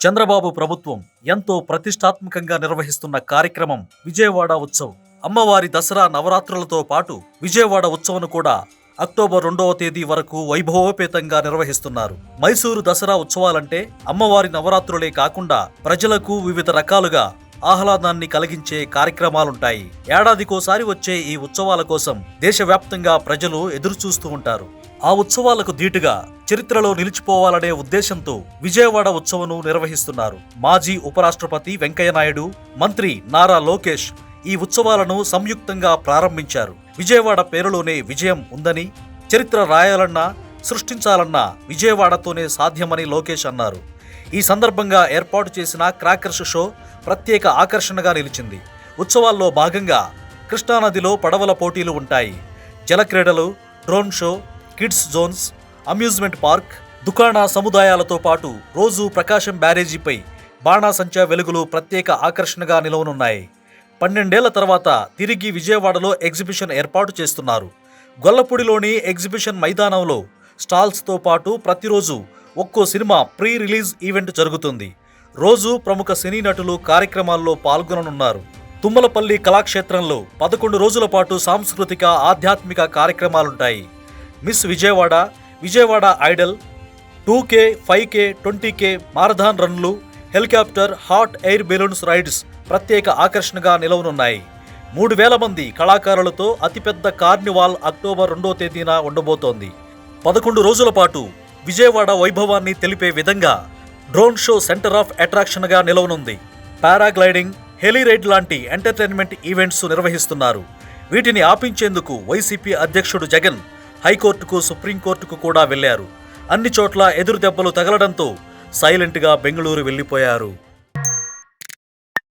చంద్రబాబు ప్రభుత్వం ఎంతో ప్రతిష్టాత్మకంగా నిర్వహిస్తున్న కార్యక్రమం విజయవాడ ఉత్సవ్. అమ్మవారి దసరా నవరాత్రులతో పాటు విజయవాడ ఉత్సవం కూడా అక్టోబర్ 2వ తేదీ వరకు వైభవోపేతంగా నిర్వహిస్తున్నారు. మైసూరు దసరా ఉత్సవాలంటే అమ్మవారి నవరాత్రులే కాకుండా ప్రజలకు వివిధ రకాలుగా ఆహ్లాదాన్ని కలిగించే కార్యక్రమాలుంటాయి. ఏడాదికోసారి వచ్చే ఈ ఉత్సవాల కోసం దేశవ్యాప్తంగా ప్రజలు ఎదురుచూస్తూ ఉంటారు. ఆ ఉత్సవాలకు ధీటుగా చరిత్రలో నిలిచిపోవాలనే ఉద్దేశంతో విజయవాడ ఉత్సవను నిర్వహిస్తున్నారు. మాజీ ఉపరాష్ట్రపతి వెంకయ్యనాయుడు, మంత్రి నారా లోకేష్ ఈ ఉత్సవాలను సంయుక్తంగా ప్రారంభించారు. విజయవాడ పేరులోనే విజయం ఉందని, చరిత్ర రాయాలన్నా సృష్టించాలన్నా విజయవాడతోనే సాధ్యమని లోకేష్ అన్నారు. ఈ సందర్భంగా ఏర్పాటు చేసిన క్రాకర్స్ షో ప్రత్యేక ఆకర్షణగా నిలిచింది. ఉత్సవాల్లో భాగంగా కృష్ణానదిలో పడవల పోటీలు ఉంటాయి. జలక్రీడలు, drone show, kids zones, amusement park, దుకాణ సముదాయాలతో పాటు రోజు ప్రకాశం బ్యారేజీపై బాణాసంచా వెలుగులు ప్రత్యేక ఆకర్షణగా నిలవనున్నాయి. 12 ఏళ్ల తర్వాత తిరిగి విజయవాడలో ఎగ్జిబిషన్ ఏర్పాటు చేస్తున్నారు. గొల్లపూడిలోని ఎగ్జిబిషన్ మైదానంలో స్టాల్స్తో పాటు ప్రతిరోజు ఒక్కో సినిమా ప్రీ రిలీజ్ ఈవెంట్ జరుగుతుంది. రోజు ప్రముఖ సినీ నటులు కార్యక్రమాల్లో పాల్గొననున్నారు. తుమ్మలపల్లి కళాక్షేత్రంలో 11 రోజుల పాటు సాంస్కృతిక, ఆధ్యాత్మిక కార్యక్రమాలుంటాయి. Miss Vijayawada, Vijayawada idol, 2K, 5K, 20K marathon రన్లు, helicopter, hot air balloons rides ప్రత్యేక ఆకర్షణగా నిలవనున్నాయి. 3000 మంది కళాకారులతో అతిపెద్ద కార్నివాల్ అక్టోబర్ 2వ తేదీన ఉండబోతోంది. 11 రోజుల పాటు విజయవాడ వైభవాన్ని తెలిపే విధంగా డ్రోన్ షో సెంటర్ ఆఫ్ అట్రాక్షన్గా నిలవనుంది. పారాగ్లైడింగ్, హెలీ రైడ్ లాంటి ఎంటర్టైన్మెంట్ ఈవెంట్స్ నిర్వహిస్తున్నారు. వీటిని ఆపించేందుకు వైసీపీ అధ్యక్షుడు జగన్ హైకోర్టుకు, సుప్రీంకోర్టుకు కూడా వెళ్లారు. అన్ని చోట్ల ఎదురు దెబ్బలు తగలడంతో సైలెంట్గా బెంగళూరు వెళ్లిపోయారు.